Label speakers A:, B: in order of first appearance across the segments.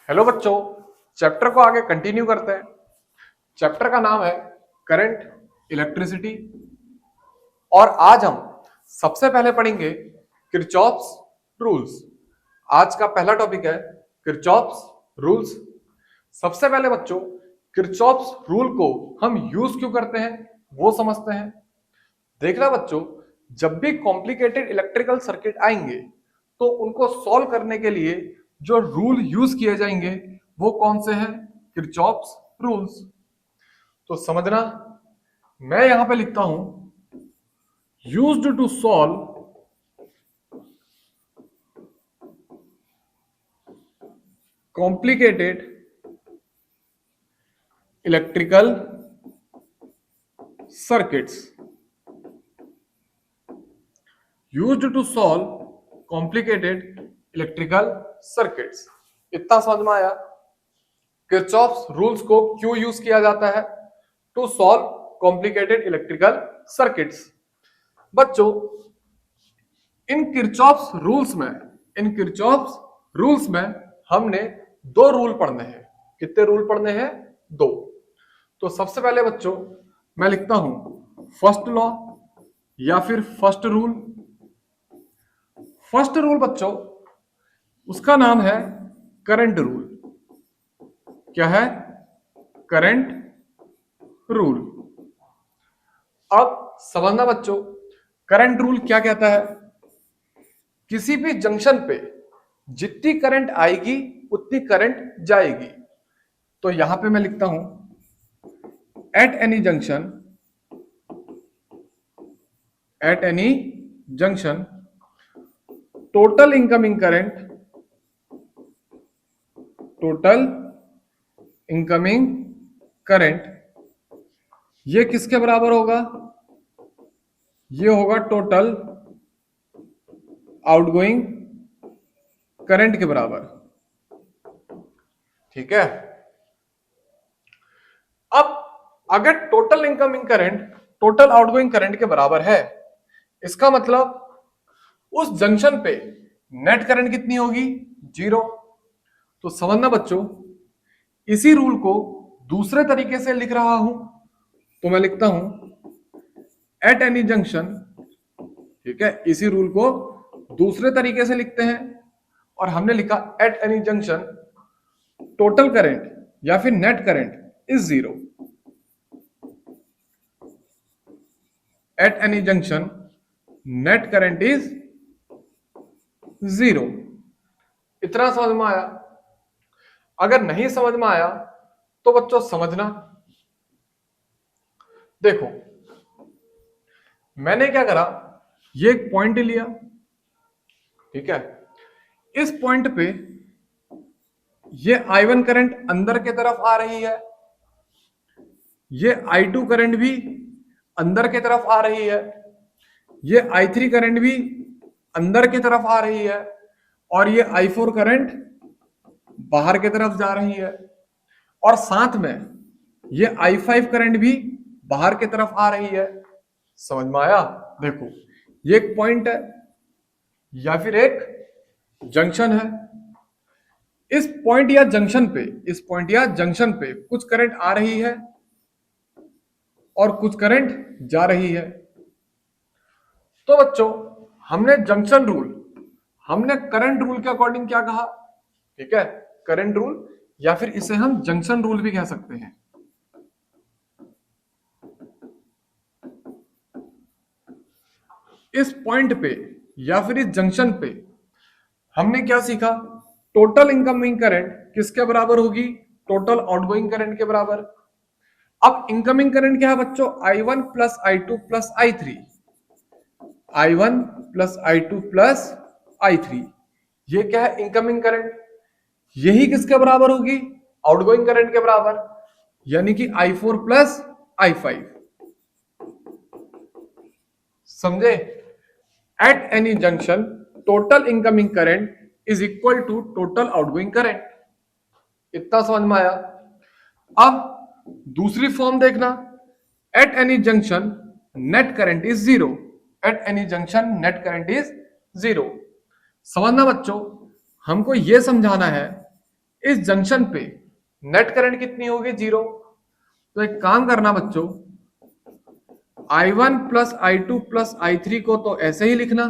A: Hello बच्चों, chapter को आगे कंटिन्यू करते हैं। चैप्टर का नाम है करंट इलेक्ट्रिसिटी और आज हम सबसे पहले पढ़ेंगे किरचॉफ्स रूल्स। आज का पहला टॉपिक है किरचॉफ्स रूल्स। सबसे पहले बच्चों किरचॉफ्स रूल को हम यूज क्यों करते हैं वो समझते हैं। देखना बच्चों, जब भी कॉम्प्लिकेटेड इलेक्ट्रिकल सर्किट आएंगे तो उनको सॉल्व करने के लिए जो रूल यूज किए जाएंगे वो कौन से हैं? Kirchhoff's rules. तो समझना, मैं यहां पे लिखता हूं used to solve complicated electrical circuits. Used to solve complicated electrical circuits. इतना समझ में आया किरचॉफ्स रूल्स को क्यों यूज किया जाता है? To solve complicated electrical circuits. बच्चों, इन किरचॉफ्स रूल्स में हमने दो रूल पढ़ने हैं। कितने रूल पढ़ने हैं? दो। तो सबसे पहले बच्चों मैं लिखता हूं फर्स्ट लॉ या फिर फर्स्ट रूल। फर्स्ट रूल बच्चों उसका नाम है करंट रूल। क्या है? Current rule. अब समझना बच्चों, करंट रूल क्या कहता है? किसी भी जंक्शन पे जितनी करंट आएगी उतनी करंट जाएगी। तो यहां पे मैं लिखता हूं eight any junction total incoming current ये किसके बराबर होगा? ये होगा टोटल आउटगोइंग करंट के बराबर। ठीक है। अब अगर total incoming current total outgoing current के बराबर है, इसका मतलब उस जंक्शन पे नेट करंट कितनी होगी? जीरो। तो समझना बच्चों, इसी रूल को दूसरे तरीके से लिख रहा हूं तो मैं लिखता हूं एट एनी जंक्शन। ठीक है, इसी रूल को दूसरे तरीके से लिखते हैं और हमने लिखा eight any junction total current या फिर net current is zero. At any junction net current is zero. इतना समझ में आया? अगर नहीं समझ में आया तो बच्चों समझना, देखो मैंने क्या करा, ये एक पॉइंट लिया। ठीक है, इस पॉइंट पे ये I1 करंट अंदर की तरफ आ रही है, ये I2 करंट भी अंदर की तरफ आ रही है, ये I3 करंट भी अंदर की तरफ आ रही है और ये I4 करंट बाहर की तरफ जा रही है और साथ में ये I5 करंट भी बाहर की तरफ आ रही है। समझ में आया? देखो, ये एक पॉइंट है या फिर एक जंक्शन है। इस पॉइंट या जंक्शन पे कुछ करंट आ रही है और कुछ करंट जा रही है। तो बच्चों हमने करंट रूल के अकॉर्डिंग क्या कहा? ठीक है, करंट रूल या फिर इसे हम जंक्शन रूल भी कह सकते हैं। इस पॉइंट पे या फिर इस जंक्शन पे हमने क्या सीखा? टोटल इनकमिंग करंट किसके बराबर होगी? टोटल आउटगोइंग करंट के बराबर। अब इनकमिंग करंट क्या है बच्चों? I1 plus I2 plus I3। I1 plus I2 plus I3, ये क्या है? Incoming current. यही किसके बराबर होगी? आउटगोइंग करंट के बराबर, यानी कि I4 प्लस I5। समझे? At any junction total incoming current is equal to total outgoing current. इतना समझ में आया? अब दूसरी फॉर्म देखना, at any junction net current is zero. At any junction net current is zero. समझना बच्चों, हमको यह समझाना है इस जंक्शन पे नेट करंट कितनी होगी? 0। तो एक काम करना बच्चों, I1 plus I2 plus I3 को तो ऐसे ही लिखना,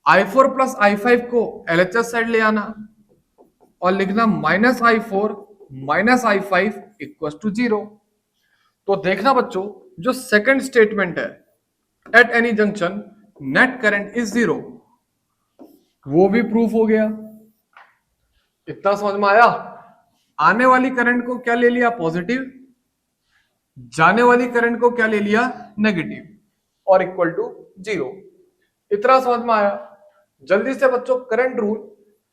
A: I4 प्लस I5 को LHS साइड ले आना और लिखना -I4 minus I5 equal to 0। तो देखना बच्चों, जो सेकंड स्टेटमेंट है, eight any junction net current is 0, वो भी प्रूफ हो गया। इतना समझ में आया? आने वाली करंट को क्या ले लिया? पॉजिटिव। जाने वाली करंट को क्या ले लिया? नेगेटिव और इक्वल टू 0। इतना समझ में आया? जल्दी से बच्चों करंट रूल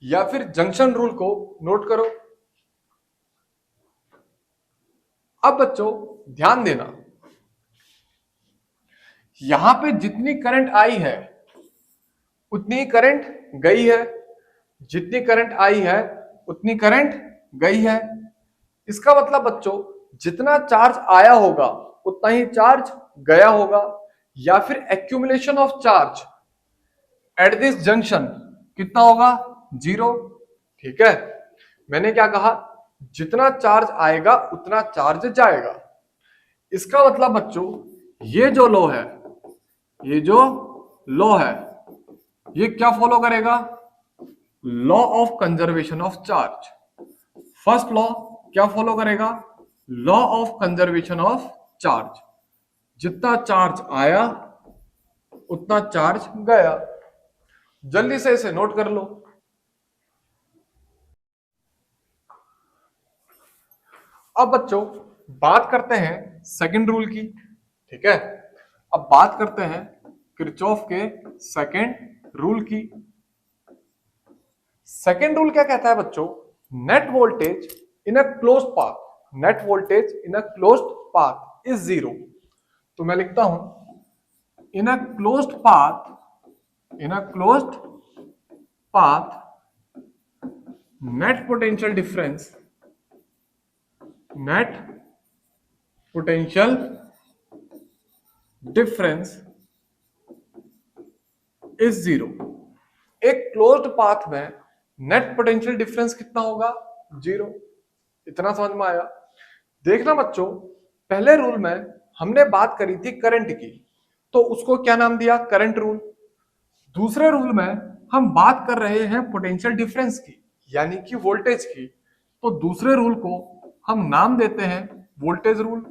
A: या फिर जंक्शन रूल को नोट करो। अब बच्चों ध्यान देना, यहां पे जितनी करंट आई है उतनी करंट गई है, जितनी करंट आई है उतनी करंट गई है। इसका मतलब बच्चों जितना चार्ज आया होगा उतना ही चार्ज गया होगा, या फिर accumulation of charge at this junction कितना होगा? 0। ठीक है, मैंने क्या कहा? जितना चार्ज आएगा उतना चार्ज जाएगा। इसका मतलब बच्चों ये जो लॉ है, ये जो लॉ है, ये क्या फॉलो करेगा? Law of conservation of charge. First law क्या फॉलो करेगा? Law of conservation of charge. जितना चार्ज आया उतना चार्ज गया। जल्दी से इसे नोट कर लो। अब बच्चों बात करते हैं सेकंड रूल की। ठीक है, अब बात करते हैं किरचॉफ के सेकंड रूल की। सेकंड रूल क्या कहता है बच्चों? Net voltage in a closed path, net voltage in a closed path is 0। तो मैं लिखता हूं in a closed path, in a closed path net potential difference, net potential difference is 0। एक क्लोज्ड पाथ में नेट पोटेंशियल डिफरेंस कितना होगा? 0। इतना समझ में आया? देखना बच्चों, पहले रूल में हमने बात करी थी करंट की, तो उसको क्या नाम दिया? Current rule. दूसरे रूल में हम बात कर रहे हैं पोटेंशियल डिफरेंस की, यानी कि वोल्टेज की, तो दूसरे रूल को हम नाम देते हैं वोल्टेज रूल।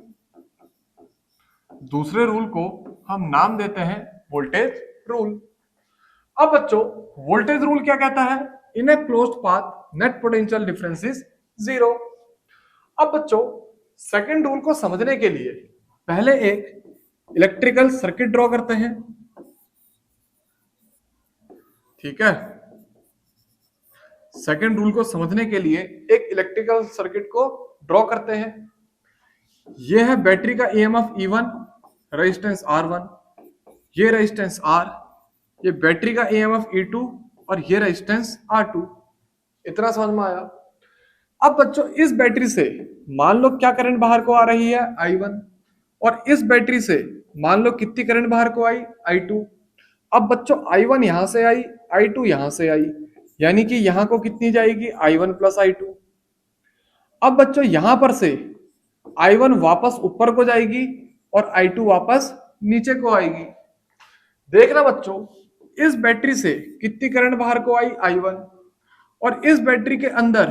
A: दूसरे रूल को हम नाम देते हैं वोल्टेज रूल। अब बच्चों वोल्टेज रूल क्या कहता है? In a closed path net potential difference is 0। अब बच्चों सेकंड रूल को समझने के लिए पहले एक इलेक्ट्रिकल सर्किट ड्रॉ करते हैं। ठीक है, सेकंड रूल को समझने के लिए एक इलेक्ट्रिकल सर्किट को ड्रॉ करते हैं। यह है बैटरी का ईएमएफ E1, रेजिस्टेंस R1, ये रेजिस्टेंस R, ये बैटरी का ईएमएफ E2 और ये रेजिस्टेंस R2। इतना समझ में आया? अब बच्चों इस बैटरी से मान लो क्या करंट बाहर को आ रही है? I1। और इस बैटरी से मान लो कितनी करंट बाहर को आई? I2। अब बच्चों I1 यहां से आई, I2 यहां से आई, यानी कि यहां को कितनी जाएगी? I1 plus I2। अब बच्चों यहां पर से I1 वापस ऊपर को जाएगी और I2 वापस नीचे को आएगी। देखना बच्चों, इस बैटरी से कितनी करंट बाहर को आई? I1। और इस बैटरी के अंदर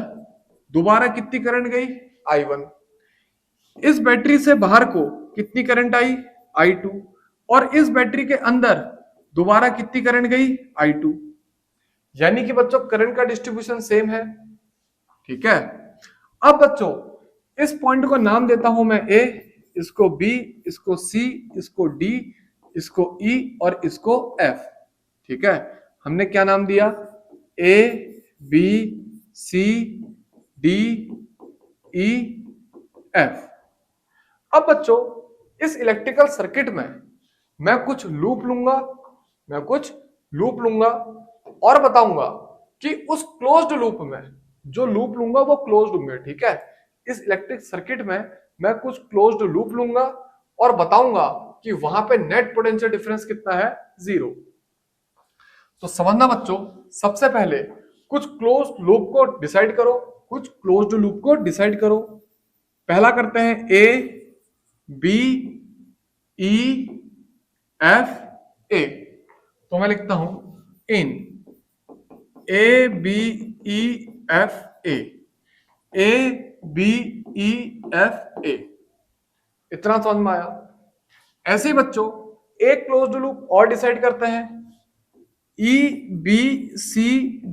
A: दोबारा कितनी करंट गई? I1। इस बैटरी से बाहर को कितनी करंट आई? I2। और इस बैटरी के अंदर दोबारा कितनी करंट गई? I2। यानी कि बच्चों करंट का डिस्ट्रीब्यूशन सेम है। ठीक है, अब बच्चों इस पॉइंट को नाम देता हूं मैं A, इसको B, इसको C, इसको D, इसको E और इसको F। ठीक है, हमने क्या नाम दिया? A, B, C, D, E, F। अब बच्चों इस इलेक्ट्रिकल सर्किट में मैं कुछ लूप लूंगा, मैं कुछ लूप लूंगा और बताऊंगा कि उस क्लोज्ड लूप में जो लूप लूंगा वो क्लोज्ड होंगे। ठीक है, इस इलेक्ट्रिक सर्किट में मैं कुछ क्लोज्ड लूप लूंगा और बताऊंगा कि वहां पे नेट पोटेंशियल डिफरेंस कितना है? 0। तो समझना बच्चों, सबसे पहले कुछ क्लोज्ड लूप को डिसाइड करो, कुछ क्लोज्ड लूप को डिसाइड करो। पहला करते हैं ए बी ई एफ ए। तो मैं लिखता हूं in A B E F A B E F A. इतना समझ में आया? ऐसे ही बच्चों एक क्लोज्ड लूप और डिसाइड करते हैं, E B C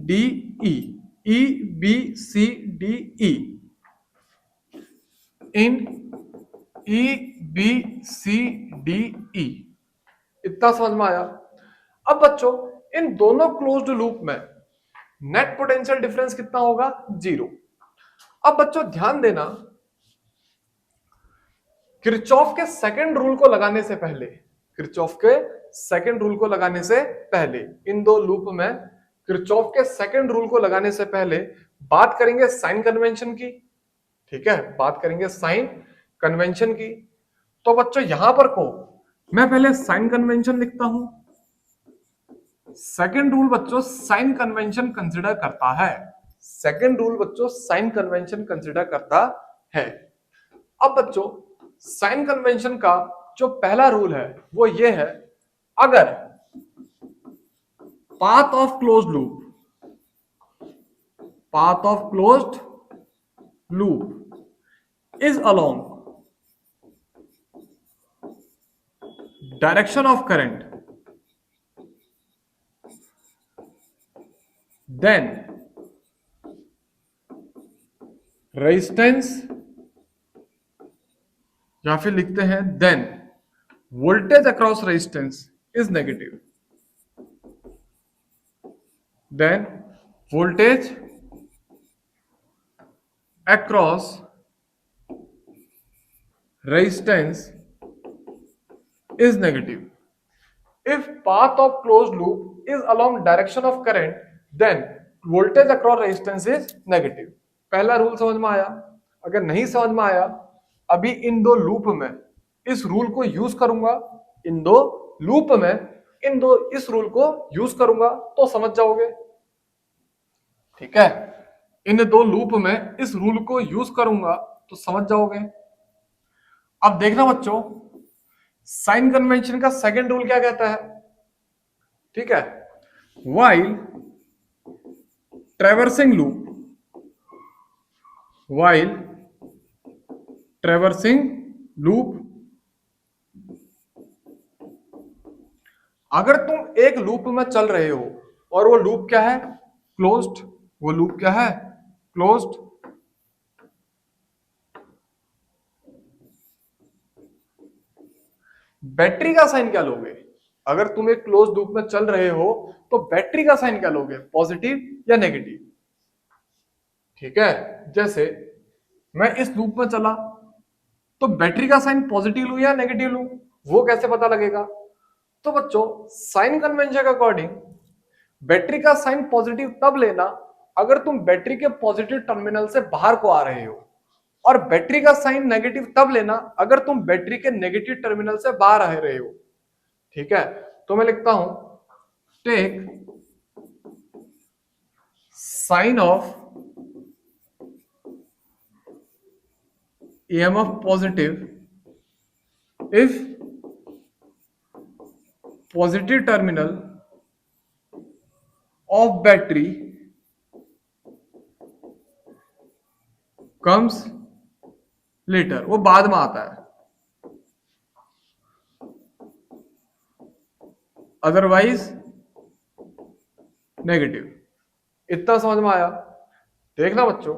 A: D E B C D E in E B C D E. इतना समझ में आया? अब बच्चों इन दोनों क्लोज्ड लूप में नेट पोटेंशियल डिफरेंस कितना होगा? 0। अब बच्चों ध्यान देना, किरचॉफ के सेकंड रूल को लगाने से पहले, किरचॉफ के सेकंड रूल को लगाने से पहले, इन दो लूप में किरचॉफ के सेकंड रूल को लगाने से पहले बात करेंगे साइन कन्वेंशन की। ठीक है, बात करेंगे साइन कन्वेंशन की। तो बच्चों यहां पर को मैं पहले साइन कन्वेंशन लिखता हूं। सेकंड रूल बच्चों साइन कन्वेंशन कंसीडर करता है, सेकंड रूल बच्चों साइन कन्वेंशन कंसीडर करता है। अब बच्चों साइन कन्वेंशन का जो पहला रूल है वो ये है, अगर path of closed loop is along direction of current, then resistance, या फिर लिखते हैं then voltage across resistance is negative, then voltage across resistance is negative. If path of closed loop is along direction of current, then voltage across resistance is negative. पहला rule समझ में आया? अगर नहीं समझ में आया, अभी इन दो लूप में इस रूल को यूज करूंगा, इन दो लूप में इस रूल को यूज करूंगा तो समझ जाओगे। ठीक है, इन दो लूप में इस रूल को यूज करूंगा तो समझ जाओगे। अब देखना बच्चों, साइन कन्वेंशन का सेकंड रूल क्या कहता है? ठीक है, व्हाइल ट्रैवर्सिंग लूप, अगर तुम एक लूप में चल रहे हो और वो लूप क्या है? क्लोज्ड। वो लूप क्या है? क्लोज्ड। बैटरी का साइन क्या लोगे? अगर तुम एक क्लोज लूप में चल रहे हो तो बैटरी का साइन क्या लोगे? पॉजिटिव या नेगेटिव? ठीक है, जैसे मैं इस लूप में चला तो बैटरी का साइन पॉजिटिव लूं या नेगेटिव लूं, वो कैसे पता लगेगा? तो बच्चों साइन कन्वेंशन के अकॉर्डिंग बैटरी का साइन पॉजिटिव तब लेना अगर तुम बैटरी के पॉजिटिव टर्मिनल से बाहर को आ रहे हो, और बैटरी का साइन नेगेटिव तब लेना अगर तुम बैटरी के नेगेटिव टर्मिनल से बाहर आ रहे हो। ठीक है, तो मैं लिखता हूं take sign of EMF positive if positive terminal of battery comes later. वो बाद में आता है, अदरवाइज नेगेटिव। इतना समझ में आया? देखना बच्चों,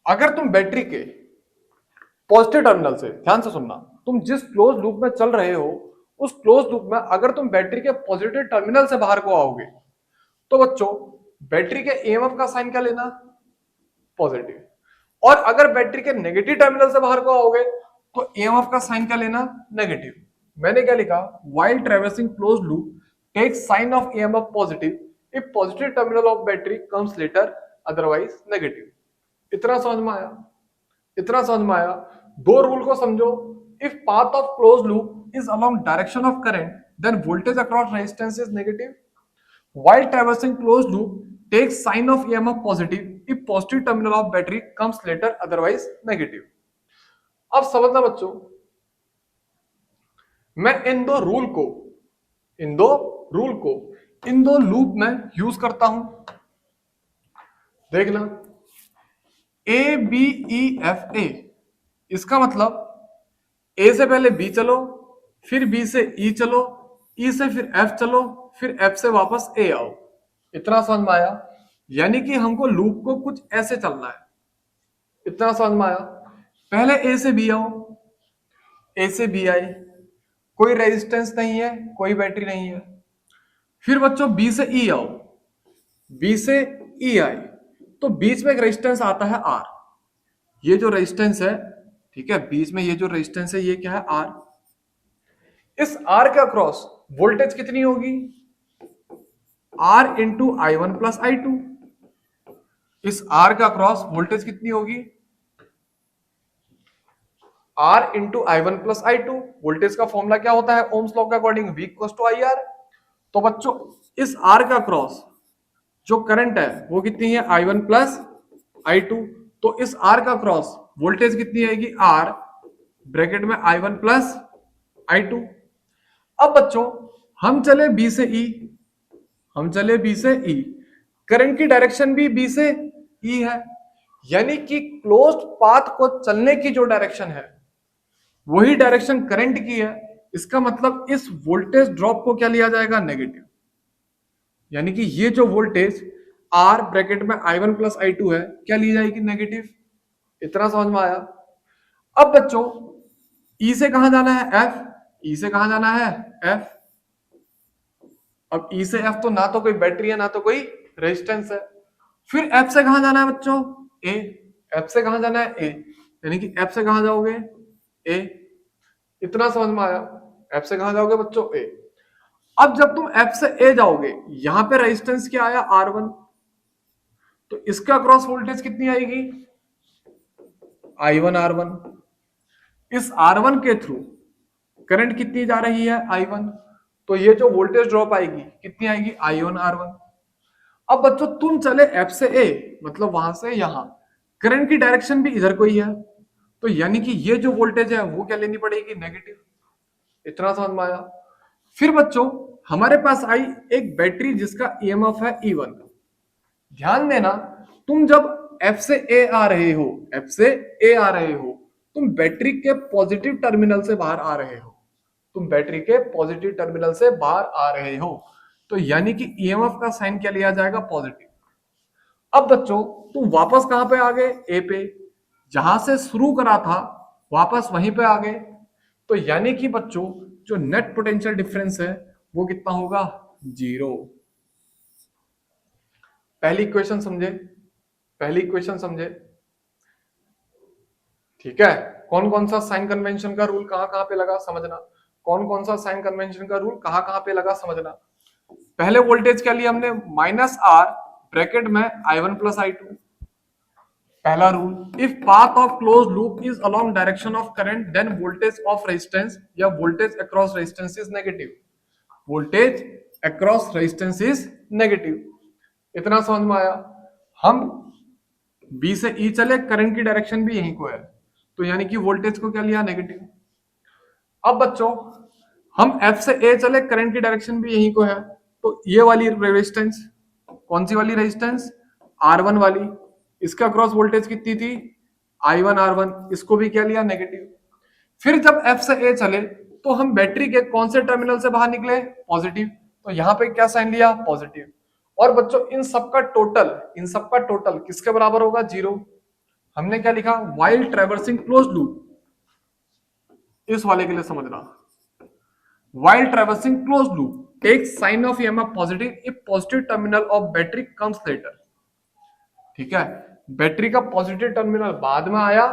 A: अगर तुम बैटरी के पॉजिटिव टर्मिनल से, ध्यान से सुनना, तुम जिस क्लोज लूप में चल रहे हो उस क्लोज लूप में अगर तुम बैटरी के पॉजिटिव टर्मिनल से बाहर को आओगे तो बच्चों बैटरी के EMF का साइन क्या लेना? पॉजिटिव। और अगर बैटरी के नेगेटिव टर्मिनल से बाहर को आओगे तो EMF का साइन क्या लेना? नेगेटिव। मैंने क्या लिखा? While traversing close loop take sign of EMF positive if positive terminal of battery comes later otherwise negative. इतना समझ में आया? इतना समझ में आया? दो रूल को समझो। If path of close loop is along direction of current then voltage across resistance is negative. while traversing closed loop takes sign of EMF positive if positive terminal of battery comes later, otherwise negative. अब समझना बच्चों, मैं इन दो loop में use करता हूं। देखना, ए B E F ए, इसका मतलब ए से पहले बी चलो, फिर बी से ई चलो, ई से फिर एफ चलो, फिर एफ से वापस ए आओ। इतना समझ में आया? यानी कि हमको लूप को कुछ ऐसे चलना है। इतना समझ में आया? पहले ए से बी आओ, ए से बी आए, कोई रेजिस्टेंस नहीं है, कोई बैटरी नहीं है। फिर बच्चों बी से ई आओ, बी से ई आए, तो बीच में एक रेजिस्टेंस आता है आर। ये जो रेजिस्टेंस है, ठीक है, बीच में ये जो रेजिस्टेंस है, ये क्या है? आर। इस आर के अक्रॉस वोल्टेज कितनी होगी? R into I one plus I two. इस आर का क्रॉस वोल्टेज कितनी होगी? R into I one plus I two. Voltage का फॉर्मूला क्या होता है ओम्स लॉ के according? V equals to I R. तो बच्चों इस आर का क्रॉस जो करंट है वो कितनी है? I one plus I two. तो इस आर का क्रॉस वोल्टेज कितनी आएगी? आर ब्रैकेट में I one plus I two. अब बच्चों हम चले बी से ई, करंट की डायरेक्शन भी बी से ई है, यानी कि क्लोज्ड पाथ को चलने की जो डायरेक्शन है वही डायरेक्शन करंट की है। इसका मतलब इस वोल्टेज ड्रॉप को क्या लिया जाएगा? नेगेटिव। यानी कि ये जो वोल्टेज आर ब्रैकेट में I one plus I two है, क्या ली जाएगी? नेगेटिव। इतना समझ में आया? अब बच्चों ई से कहां जाना है? एफ। ई से कहां जाना है? एफ। अब ई से एफ तो ना तो कोई बैटरी है ना तो कोई रेजिस्टेंस है। फिर एफ से कहां जाना है बच्चों? ए। एफ से कहां जाना है? ए। यानी कि एफ से कहां जाओगे? ए। इतना समझ में आया? एफ से कहां जाओगे बच्चों? ए। अब जब तुम एफ से ए जाओगे, यहां पे रेजिस्टेंस क्या आया? R1। तो इसका क्रॉस वोल्टेज कितनी आएगी? I1 R1। इस R1 के थ्रू करंट कितनी जा रही है? I1। तो ये जो वोल्टेज ड्रॉप आएगी कितनी आएगी? I1 R1। अब बच्चों तुम चले एफ से ए, मतलब वहां से यहां, करंट की डायरेक्शन भी इधर को ही है, तो यानी कि ये जो वोल्टेज है वो क्या लेनी पड़ेगी? नेगेटिव। इतना समझ में आया? फिर बच्चों हमारे पास आई एक बैटरी जिसका ईएमएफ है E1। ध्यान देना, तुम जब एफ से ए आ रहे हो, तुम बैटरी के पॉजिटिव टर्मिनल से बाहर आ रहे हो, तो यानी कि ईएमएफ का साइन क्या लिया जाएगा? पॉजिटिव। अब बच्चों तुम वापस कहां पे आ गए? ए पे। जहां से शुरू करा था वापस वहीं पे आ गए, तो यानी कि बच्चों जो नेट पोटेंशियल डिफरेंस है वो कितना होगा? 0। पहली इक्वेशन समझे? ठीक है। कौन कौन सा साइन कन्वेंशन का रूल कहां कहां पे लगा समझना। पहले वोल्टेज क्या लिया हमने? -R ब्रैकेट में I1 प्लस I2। पहला rule, if path of close loop is along direction of current then voltage of resistance या voltage across resistance is negative. इतना समझ में आया? हम बी से ई चले, करंट की डायरेक्शन भी यहीं को है, तो यानी कि वोल्टेज को क्या लिया? नेगेटिव। अब बच्चों हम एफ से ए चले, करंट की डायरेक्शन भी यहीं को है, तो ये वाली रेजिस्टेंस, कौन सी वाली रेजिस्टेंस? R1 वाली, इसका क्रॉस वोल्टेज कितनी थी? I1 R1। इसको भी क्या लिया? नेगेटिव। फिर जब एफ से ए चले तो हम बैटरी के कौन से टर्मिनल से बाहर निकले? पॉजिटिव। तो यहां पे क्या साइन लिया? पॉजिटिव। और बच्चों इन सबका टोटल किसके बराबर होगा? 0। हमने क्या लिखा? While traversing close loop. इस वाले के लिए समझना, while traversing close loop takes sign of EMF positive if positive terminal of battery comes later। ठीक है, बैटरी का पॉजिटिव टर्मिनल बाद में आया,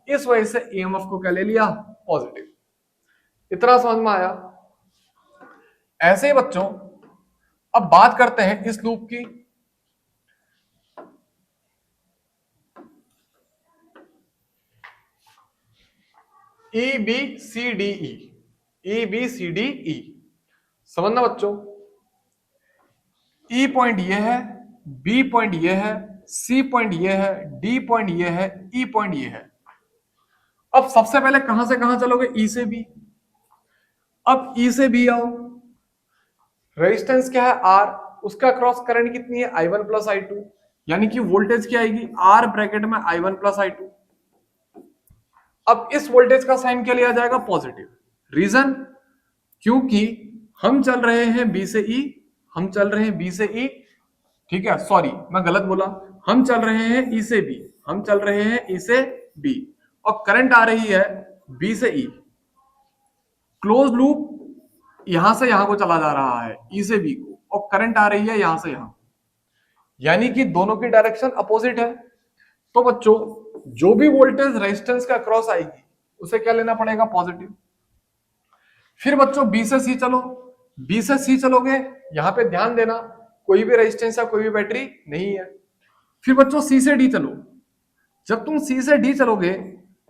A: इस वजह से EMF को क्या ले लिया? पॉजिटिव। इतना समझ में आया? ऐसे ही बच्चों अब बात करते हैं इस लूप की। EBCDE समझना बच्चों, ई पॉइंट ये है, बी पॉइंट ये है, सी पॉइंट ये है, डी पॉइंट ये है, ई पॉइंट ये है। अब सबसे पहले कहां से कहां चलोगे? ई से बी। अब ई से बी आओ, रेजिस्टेंस क्या है? आर, उसका क्रॉस करंट कितनी है? I1 प्लस I2, यानी कि वोल्टेज क्या आएगी? आर ब्रैकेट में I1 प्लस I2। अब इस वोल्टेज का साइन क्या लिया जाएगा? पॉजिटिव। रीजन? क्योंकि हम चल रहे हैं बी से ई, हम चल रहे हैं बी से ई, ठीक है, सॉरी मैं गलत बोला, हम चल रहे हैं ई से बी, हम चल रहे हैं ई से बी, और करंट आ रही है बी से ई। क्लोज लूप यहां से यहां को चला जा रहा है, ई से बी को, और करंट आ रही है यहां से यहां, यानी कि दोनों की डायरेक्शन अपोजिट है। तो बच्चों जो भी वोल्टेज रेजिस्टेंस का क्रॉस आएगी उसे क्या लेना पड़ेगा? पॉजिटिव। फिर बच्चों बी से सी चलो, बी से सी चलोगे, यहां पे ध्यान देना कोई भी रेजिस्टेंस या कोई भी बैटरी नहीं है। फिर बच्चों सी से डी चलो, जब तुम सी से डी चलोगे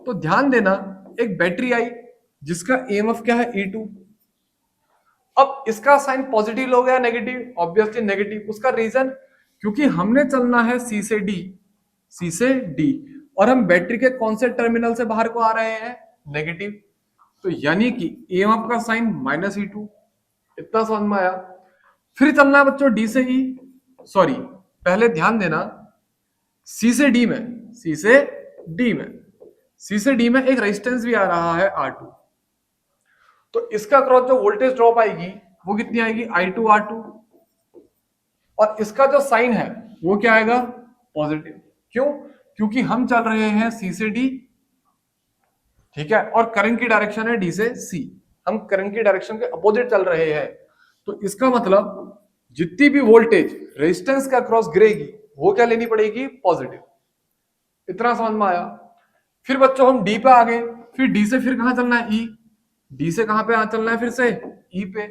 A: तो ध्यान देना एक बैटरी आई जिसका ईएमएफ क्या है? E2। अब इसका साइन पॉजिटिव हो गया नेगेटिव? Obviously negative. उसका रीजन? क्योंकि हमने चलना है सी से डी, सी से डी, और हम बैटरी के कौन से टर्मिनल से बाहर को आ रहे हैं? नेगेटिव। तो यानी कि ईएमएफ का साइन -E2। इतना समझ में आया? फिर चलना है बच्चों डी से ई, सॉरी पहले ध्यान देना सी से डी में, सी से डी में, सी से डी में एक रेजिस्टेंस भी आ रहा है R2। तो इसका क्रॉस जो वोल्टेज ड्रॉप आएगी वो कितनी आएगी? I2 R2, और इसका जो साइन है वो क्या आएगा? पॉजिटिव। क्यों? क्योंकि हम चल रहे हैं सी से डी, ठीक है, और करंट की डायरेक्शन है डी से सी, हम करंट की डायरेक्शन के अपोजिट चल रहे हैं। तो इसका मतलब जितनी भी वोल्टेज रेजिस्टेंस का क्रॉस गिरेगी वो क्या लेनी पड़ेगी? पॉजिटिव। इतना समझ में आया? फिर बच्चों हम डी पे आ गए, फिर डी से फिर कहां चलना है? ई। डी से कहां पे चलना है? फिर से ई पे।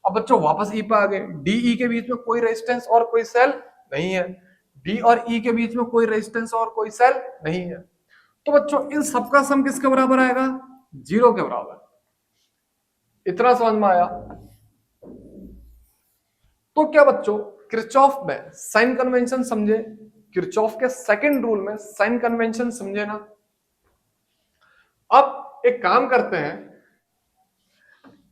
A: अब बच्चों वापस ई पे आ गए, डी ई के बीच में कोई रेजिस्टेंस और कोई सेल नहीं है, डी और ई के बीच में कोई रेजिस्टेंस और कोई सेल नहीं है। तो बच्चों इन सबका सम किसके बराबर आएगा? 0 के बराबर। इतना समझ में आया? तो क्या बच्चों किरचॉफ में साइन कन्वेंशन समझे? किरचॉफ के सेकंड रूल में साइन कन्वेंशन समझे ना? अब एक काम करते हैं,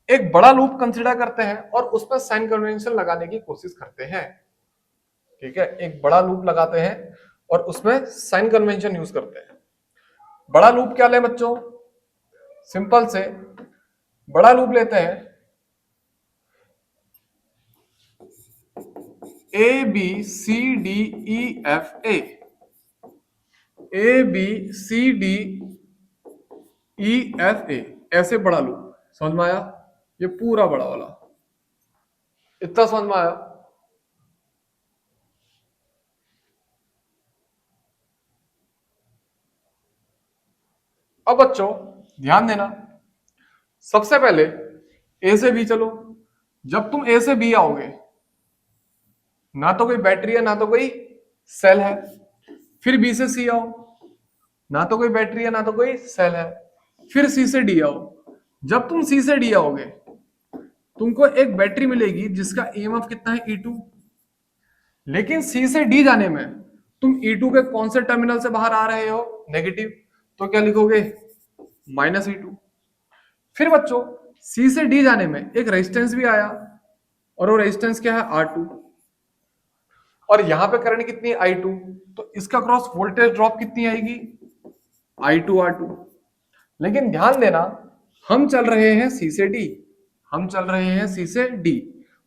A: एक बड़ा लूप कंसीडर करते हैं और उसमें साइन कन्वेंशन लगाने की कोशिश करते हैं। ठीक है, एक बड़ा लूप लगाते हैं और उसमें साइन कन्वेंशन यूज करते हैं। बड़ा लूप क्या ले बच्चों? सिंपल से बड़ा लूप लेते हैं A B C D E F A, A B C D E F A, ऐसे बड़ा लूप। समझ में आया? ये पूरा बड़ा वाला, इतना समझ में आया? अब बच्चों ध्यान देना, सबसे पहले ए से बी चलो। जब तुम ए से बी आओगे ना तो कोई बैटरी है ना तो कोई सेल है। फिर बी से सी आओ, ना तो कोई बैटरी है ना तो कोई सेल है। फिर सी से डी आओ, जब तुम सी से डी आओगे तुमको एक बैटरी मिलेगी जिसका ईएमएफ कितना है? E2। लेकिन सी से डी जाने में तुम E2 के कौन से टर्मिनल से बाहर आ रहे हो? नेगेटिव। तो क्या लिखोगे? -E2। फिर बच्चों सी से डी जाने में एक रेजिस्टेंस भी आया और वो रेजिस्टेंस क्या है? R2, और यहां पे करंट कितनी है? I2। तो इसका क्रॉस वोल्टेज ड्रॉप कितनी आएगी? I2 R2। लेकिन ध्यान देना हम चल रहे हैं सी से डी, हम चल रहे हैं सी से डी,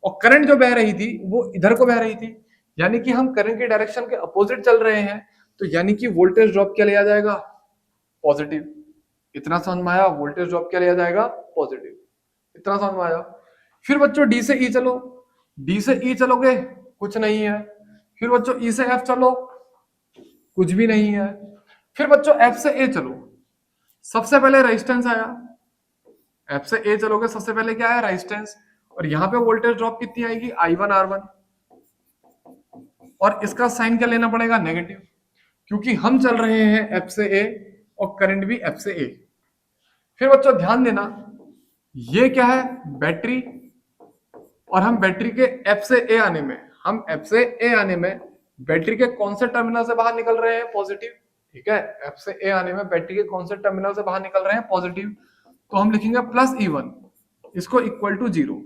A: और करंट जो बह रही थी वो इधर को बह रही थी, यानी कि हम करंट के डायरेक्शन के अपोजिट चल रहे हैं। तो यानी कि वोल्टेज ड्रॉप क्या लिया जाएगा? पॉजिटिव। इतना समझ में आया? वोल्टेज ड्रॉप क्या लिया जाएगा? पॉजिटिव। इतना समझ में आया? फिर बच्चों डी से ई चलो, डी से ई चलोगे कुछ नहीं है। फिर बच्चों ई से एफ चलो, कुछ भी नहीं है। फिर बच्चों एफ से ए चलो, सबसे पहले रेजिस्टेंस आया। एफ से ए चलोगे सबसे पहले क्या है? रेजिस्टेंस, और यहां पे वोल्टेज ड्रॉप कितनी आएगी? I1 R1, और इसका साइन क्या लेना पड़ेगा? नेगेटिव, क्योंकि हम चल रहे हैं एफ से ए और करंट भी एफ से ए। फिर बच्चों ध्यान देना ये क्या है? बैटरी, और हम बैटरी के एफ से ए आने में हम F से A आने में बैटरी के कौन से टर्मिनल से बाहर निकल रहे हैं, पॉजिटिव। ठीक है, F से A आने में बैटरी के कौन से टर्मिनल से बाहर निकल रहे हैं, पॉजिटिव। तो हम लिखेंगे प्लस E1 इसको इक्वल टू 0।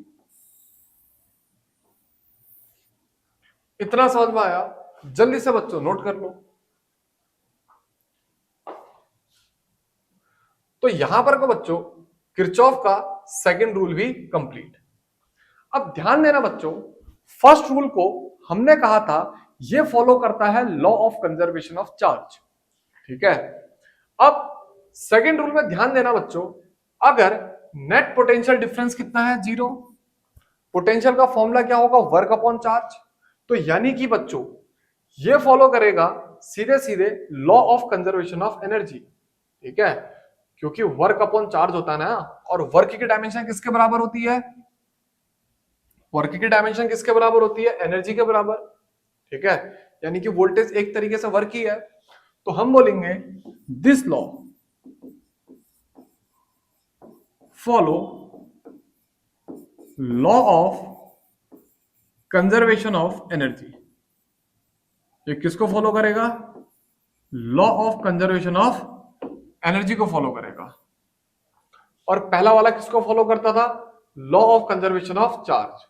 A: इतना समझ में आया? जल्दी से बच्चों नोट कर लो। तो यहां पर को बच्चों किरचॉफ का सेकंड रूल भी कंप्लीट। अब ध्यान देना बच्चों, फर्स्ट रूल को हमने कहा था ये फॉलो करता है law of conservation of charge. ठीक है, अब सेकंड रूल में ध्यान देना बच्चों, अगर नेट पोटेंशियल डिफरेंस कितना है, 0, पोटेंशियल का फॉर्मूला क्या होगा, वर्क अपॉन चार्ज। तो यानी कि बच्चों ये फॉलो करेगा सीधे सीधे law of conservation of energy. ठीक है, क्योंकि वर्क अपॉन चार्ज होता है ना, और वर्क की डायमेंशन किसके बराबर होती है, वर्क की डायमेंशन किसके बराबर होती है, एनर्जी के बराबर। ठीक है, यानी कि वोल्टेज एक तरीके से वर्क ही है। तो हम बोलेंगे this law follow law of conservation of energy. ये किसको फॉलो करेगा, law of conservation of energy को फॉलो करेगा। और पहला वाला किसको फॉलो करता था, law of conservation of charge.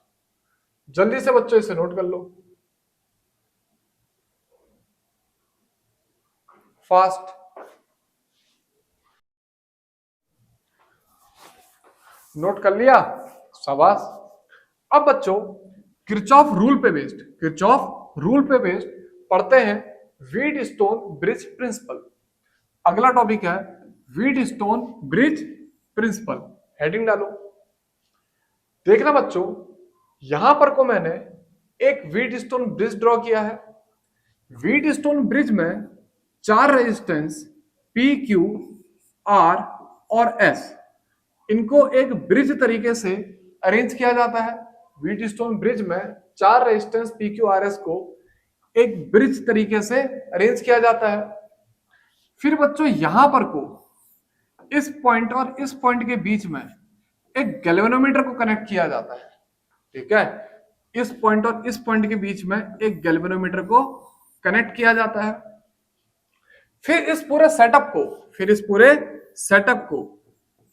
A: जल्दी से बच्चों इसे नोट कर लो, फास्ट। नोट कर लिया, शाबाश। अब बच्चों किरचॉफ रूल पे बेस्ड, किरचॉफ रूल पे बेस्ड पढ़ते हैं व्हीटस्टोन ब्रिज प्रिंसिपल। अगला टॉपिक है व्हीटस्टोन ब्रिज प्रिंसिपल। हेडिंग डालो। देखना बच्चों, यहां पर को मैंने एक व्हीटस्टोन ब्रिज ड्रॉ किया है। व्हीटस्टोन ब्रिज में 4 रेजिस्टेंस P, Q, R और S, इनको एक ब्रिज तरीके से अरेंज किया जाता है। व्हीटस्टोन ब्रिज में 4 resistance P, Q, R, S को एक ब्रिज तरीके से अरेंज किया जाता है। फिर बच्चों यहां पर को इस पॉइंट और इस पॉइंट के बीच में एक गैल्वेनोमीटर को कनेक्ट किया जाता है। ठीक है, इस पॉइंट और इस पॉइंट के बीच में एक गैल्वेनोमीटर को कनेक्ट किया जाता है। फिर इस पूरे सेटअप को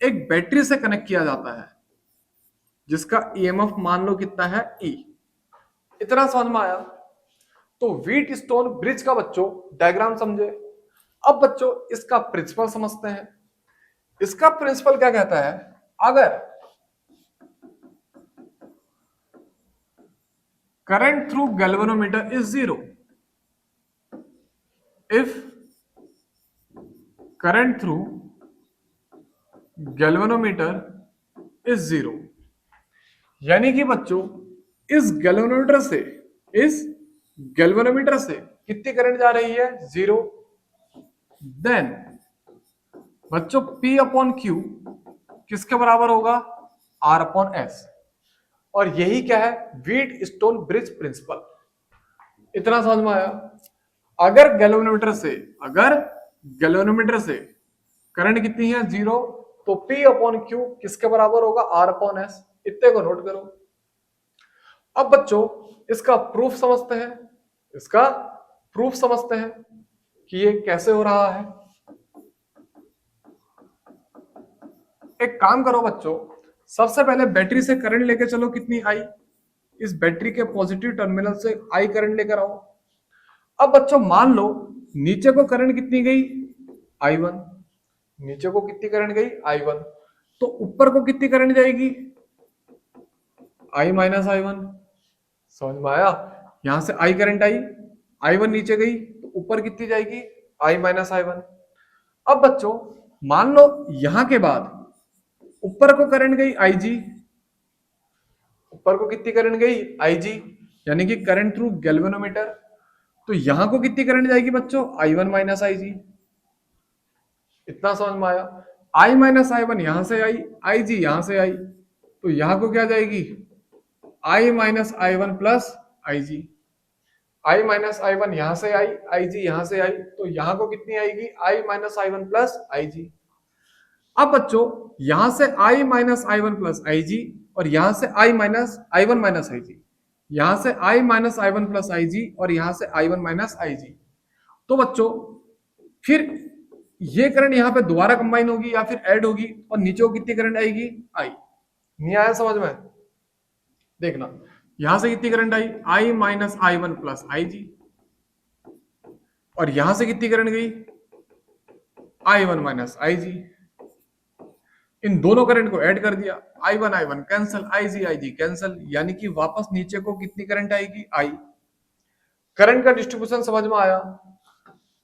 A: एक बैटरी से कनेक्ट किया जाता है, जिसका ईएमएफ मान लो कितना है, E। इतना समझ में आया? तो व्हीटस्टोन ब्रिज का बच्चों डायग्राम समझे। अब बच्चों इसका प्रिंसिपल समझते हैं। इसका प्रिंसिपल क्या कहता है, अगर current through galvanometer is 0, if current through galvanometer is 0, यानी कि बच्चों इस गैल्वेनोमीटर से कितनी करंट जा रही है, 0। देन बच्चों P अपॉन Q किसके बराबर होगा, R अपॉन S। और यही क्या है, व्हीटस्टोन ब्रिज प्रिंसिपल। इतना समझ में आया? अगर गैल्वेनोमीटर से करंट कितनी है, 0, तो P अपॉन Q किसके बराबर होगा, R अपॉन S। इतने को नोट करो। अब बच्चों इसका प्रूफ समझते हैं कि ये कैसे हो रहा है। एक काम करो बच्चों, सबसे पहले बैटरी से करंट लेके चलो, कितनी आई, इस बैटरी के पॉजिटिव टर्मिनल से आई करंट लेकर आओ। अब बच्चों मान लो नीचे को करंट कितनी गई, I1, नीचे को कितनी करंट गई, I1, तो ऊपर को कितनी करंट जाएगी, I माइनस I1। समझ में आया? यहां से I करंट आई, I1 नीचे गई, तो ऊपर कितनी जाएगी, I माइनस I1। अब बच्चों मान लो यहां के बाद ऊपर को करंट गई IG, ऊपर को कितनी करंट गई, IG, यानी कि करंट थ्रू गैल्वेनोमीटर। तो यहां को कितनी करंट जाएगी बच्चों, I1 माइनस IG। इतना समझ में आया? I माइनस I1 यहां से आई, IG यहां से आई, तो यहां को क्या जाएगी, I minus I1 plus IG। I minus I1 यहां से आई, IG यहां से आई, तो यहां को कितनी आएगी, I minus I1 plus IG। अब बच्चों यहां से I minus I1 plus IG और यहां से I1 माइनस IG, यहां से I minus I one plus I G और यहां से I1 माइनस आई जी। तो बच्चों फिर ये करंट यहां पे दोबारा कंबाइन होगी या फिर ऐड होगी और नीचे को कितनी करंट आएगी? I। नहीं आया समझ में? देखना यहां से कितनी करंट आई? I minus I one plus I G और यहां से कितनी करंट गई? I1 माइनस आई जी। इन दोनों करंट को ऐड कर दिया, I1 कैंसिल, IG कैंसिल, यानी कि वापस नीचे को कितनी करंट आएगी? I। करंट का डिस्ट्रीब्यूशन समझ में आया?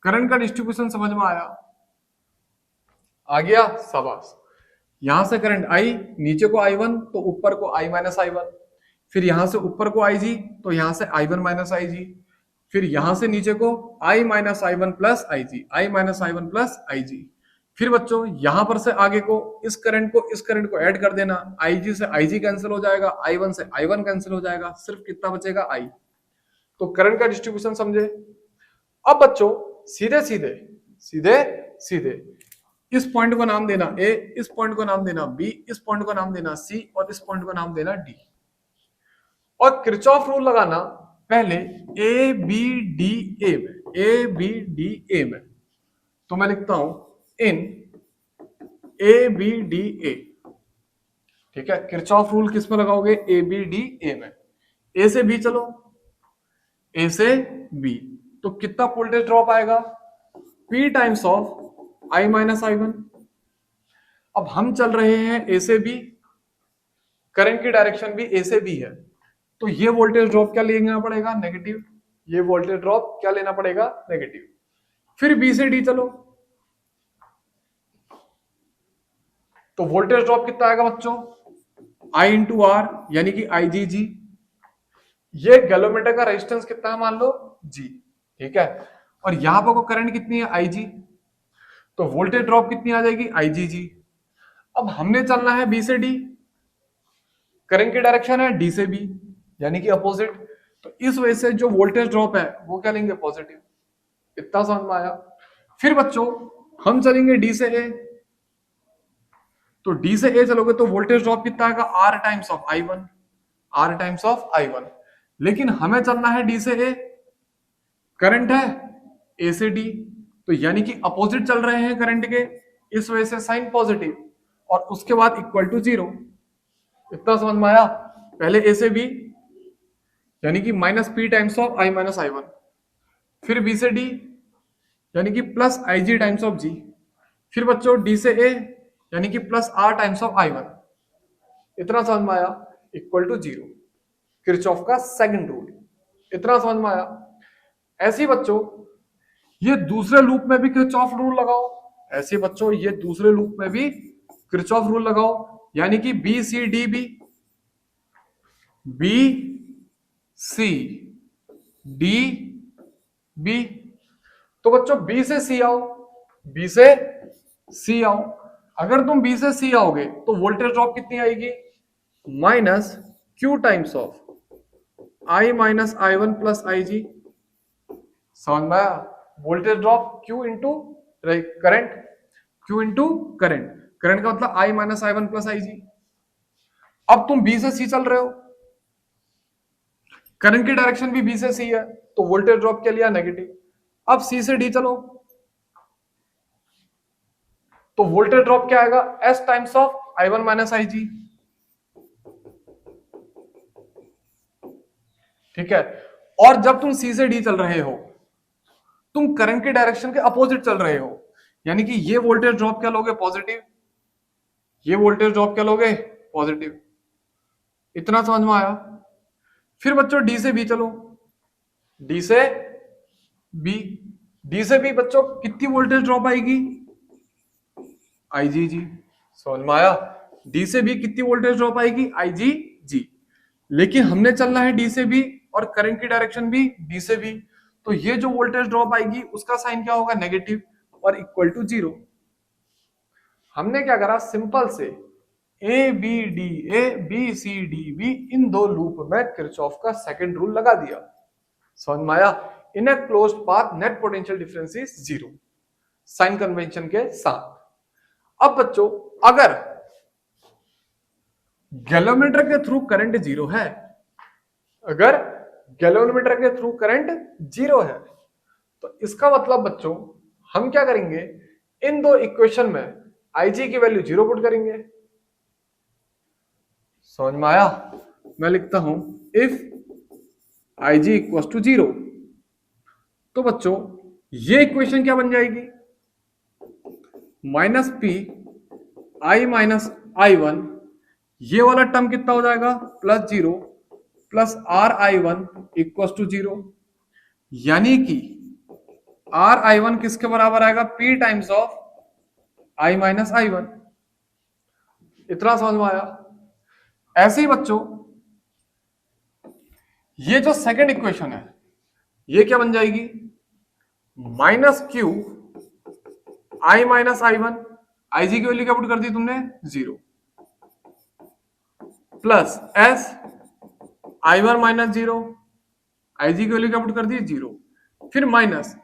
A: करंट का डिस्ट्रीब्यूशन समझ में आया? आ गया? शाबाश। यहां से करंट I, नीचे को I1 तो ऊपर को I माइनस आई वन, फिर यहां से ऊपर को IG तो यहां से I1 माइनस आई जी, फिर यहां से नीचे को I minus I one plus I G, I minus I one plus I G. फिर बच्चों यहां पर से आगे को इस करंट को ऐड कर देना, IG से IG कैंसिल हो जाएगा, I1 से I1 कैंसिल हो जाएगा, सिर्फ कितना बचेगा? I। तो करंट का डिस्ट्रीब्यूशन समझे। अब बच्चों सीधे सीधे सीधे सीधे इस पॉइंट को नाम देना A, इस पॉइंट को नाम देना B, इस पॉइंट को नाम देना C और इस पॉइंट को नाम देना D। और किरचॉफ रूल लगाना पहले ए बी डी ए में, ए बी डी ए में। तो मैं लिखता हूं in A B D A. ठीक है, किरचॉफ रूल किस में लगाओगे? ए बी डी ए में। ए से बी चलो, ए से बी, तो कितना वोल्टेज ड्रॉप आएगा? P times of I minus I one. अब हम चल रहे हैं ए से बी, करंट की डायरेक्शन भी ए से बी है, तो ये वोल्टेज ड्रॉप क्या लेना पड़ेगा? नेगेटिव। ये वोल्टेज ड्रॉप क्या लेना पड़ेगा? नेगेटिव। फिर बी से डी चलो, तो वोल्टेज ड्रॉप कितना आएगा बच्चों? I इंटू आर, यानी कि IgG। ये गैलोमीटर का रेजिस्टेंस कितना है मान लो? G। ठीक है, और यहां पर को करंट कितनी है? IG। तो वोल्टेज ड्रॉप कितनी आ जाएगी? IgG। अब हमने चलना है बी से डी, करंट की डायरेक्शन है डी से बी, यानी कि अपोजिट। तो इस वजह से जो वोल्टेज ड्रॉप है वो क्या लेंगे? पॉजिटिव। इतना समझ में आया? फिर बच्चों हम चलेंगे डी से ए, तो डी से ए चलोगे तो वोल्टेज ड्रॉप कितना आएगा? R times of I one, R times of I one. लेकिन हमें चलना है डी से ए, करंट है ए से डी, तो यानी कि अपोजिट चल रहे हैं करंट के, इस वजह से साइन पॉजिटिव और उसके बाद इक्वल टू जीरो। इतना समझ में आया? पहले ए से बी यानी कि minus P times of I minus I one, फिर बी से डी यानी कि plus I G times of G, फिर बच्चों डी से ए यानी कि plus R times of I one. इतना समझ में आया? इक्वल टू जीरो, किरचॉफ का सेकंड रूल। इतना समझ में आया? ऐसे ही बच्चों ये दूसरे लूप में भी किरचॉफ रूल लगाओ, ऐसे बच्चों ये दूसरे लूप में भी किरचॉफ रूल लगाओ, यानी कि B C D B, B C D B. तो बच्चों बी से सी आओ, बी से सी आओ। अगर तुम बी से सी आओगे तो वोल्टेज ड्रॉप कितनी आएगी? Minus Q times of I minus I one plus I G. समझ में आया? Voltage drop Q into current, Q into current, current का मतलब I minus I one plus I G. अब तुम बी से सी चल रहे हो, करंट की डायरेक्शन भी बी से सी है, तो वोल्टेज ड्रॉप क्या लिया? नेगेटिव। अब सी से डी चलो, तो वोल्टेज ड्रॉप क्या आएगा? S times of I one minus I G. ठीक है, और जब तुम सी से डी चल रहे हो तुम करंट के डायरेक्शन के अपोजिट चल रहे हो, यानी कि ये वोल्टेज ड्रॉप क्या लोगे? पॉजिटिव। ये वोल्टेज ड्रॉप क्या लोगे? पॉजिटिव। इतना समझ में आया? फिर बच्चों डी से बी चलो, डी से बी, डी से बी बच्चों कितनी वोल्टेज ड्रॉप आएगी? आईजी जी। समझ में आया? डी से बी कितनी वोल्टेज ड्रॉप आएगी? आईजी जी। लेकिन हमने चलना है डी से बी और करंट की डायरेक्शन भी डी से बी, तो ये जो वोल्टेज ड्रॉप आएगी उसका साइन क्या होगा? नेगेटिव और इक्वल टू जीरो। हमने क्या करा? सिंपल से A B C D B, इन दो लूप में किरचॉफ का सेकंड रूल लगा दिया। समझ में आया? In a closed path net potential difference is zero, sign convention के साथ। अब बच्चों अगर गैलोमीटर के थ्रू करंट जीरो है, अगर गैल्वेनोमीटर के थ्रू करंट 0 है तो इसका मतलब बच्चों हम क्या करेंगे, इन दो इक्वेशन में IG की वैल्यू 0 पुट करेंगे। समझ में आया? मैं लिखता हूं इफ IG इक्वल टू 0, तो बच्चों ये इक्वेशन क्या बन जाएगी, minus P I minus I1, ये वाला टर्म कितना हो जाएगा, +0 प्लस RI1 इक्वल टू 0, यानी कि RI1 किसके बराबर आएगा, P times of I minus I1। इतना समझ में आया? ऐसे ही बच्चों ये जो सेकंड इक्वेशन है ये क्या बन जाएगी, -Q I minus I1, IG की वैल्यू क्या पुट कर दी तुमने 0, plus S I1 minus 0, IG की वैल्यू क्या पुट कर दी 0, फिर माइनस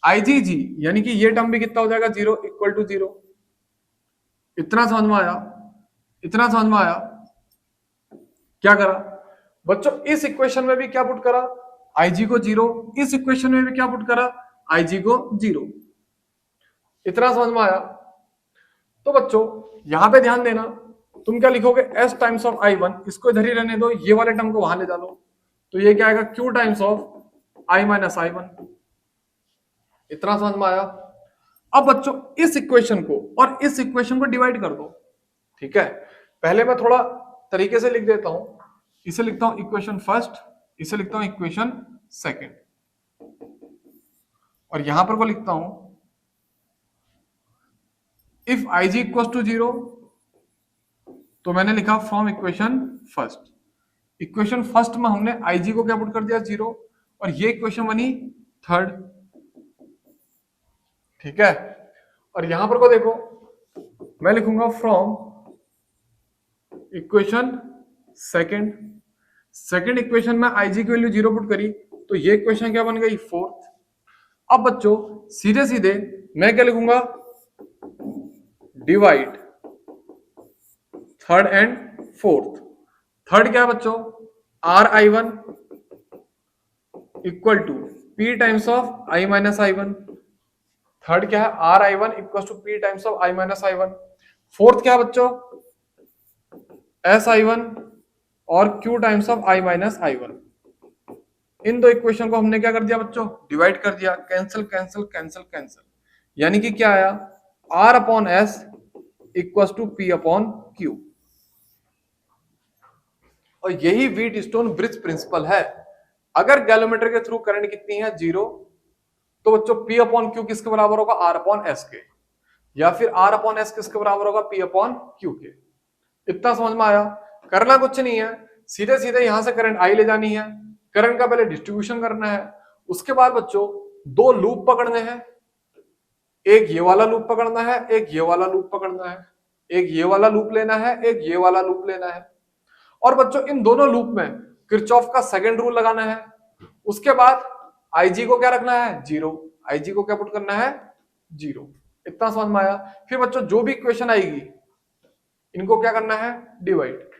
A: IgG यानी कि ये टर्म भी कितना हो जाएगा 0 इक्वल टू 0। इतना समझ में आया? इतना समझ में आया? क्या करा बच्चों, इस इक्वेशन में भी क्या पुट करा, IG को 0, इस इक्वेशन में भी क्या पुट करा, IG को 0। इतना समझ में आया? तो बच्चों यहां पे ध्यान देना, तुम क्या लिखोगे, S टाइम्स ऑफ I1, इसको इधर ही रहने दो, ये वाले टर्म को वहां ले डालो, तो ये क्या आएगा, Q times of I minus I1। इतना समझ में आया? अब बच्चों इस इक्वेशन को और इस इक्वेशन को डिवाइड कर दो, ठीक है। पहले मैं थोड़ा तरीके से लिख देता हूं, इसे लिखता हूं इक्वेशन फर्स्ट, इसे लिखता हूं इक्वेशन सेकंड, और यहां पर को लिखता हूं इफ IG इक्वल टू 0, तो मैंने लिखा from equation first. Equation first में हमने IG को क्या पुट कर दिया 0, और ये इक्वेशन बनी थर्ड, ठीक है। और यहां पर को देखो, मैं लिखूंगा from equation second. Second equation में IG की वैल्यू 0 पुट करी, तो ये इक्वेशन क्या बन गई, फोर्थ। अब बच्चों सीधे सीधे मैं क्या लिखूंगा, divide third and fourth. Third क्या है बच्चों, RI1 equal to P times of I minus I1। Third क्या है, RI1 equal to P times of I minus I1। Fourth क्या है बच्चों, SI1 और Q times of I minus I1। इन दो इक्वेशन को हमने क्या कर दिया बच्चों, डिवाइड कर दिया, कैंसिल कैंसिल कैंसिल कैंसिल, यानी कि क्या आया, R upon S equal to P upon Q। और यही व्हीट स्टोन ब्रिज प्रिंसिपल है। अगर गैल्वेनोमीटर के थ्रू करंट कितनी है 0, तो बच्चों P अपॉन Q किसके बराबर होगा, R अपॉन S के, या फिर R अपॉन S किसके बराबर होगा, P अपॉन Q के। इतना समझ में आया? करना कुछ नहीं है, सीधे सीधे यहां से करंट आई ले जानी है, करंट का पहले डिस्ट्रीब्यूशन करना है, उसके बाद बच्चों दो लूप पकड़ने हैं, एक ये वाला लूप पकड़ना है, एक ये वाला लूप पकड़ना है, एक ये वाला लूप लेना है, एक ये वाला लूप लेना है। और बच्चों इन दोनों लूप में किरचॉफ का सेकंड रूल लगाना है। उसके बाद IG को क्या रखना है 0, IG को क्या पुट करना है 0। इतना समझ में आया? फिर बच्चों जो भी इक्वेशन आएगी इनको क्या करना है, डिवाइड।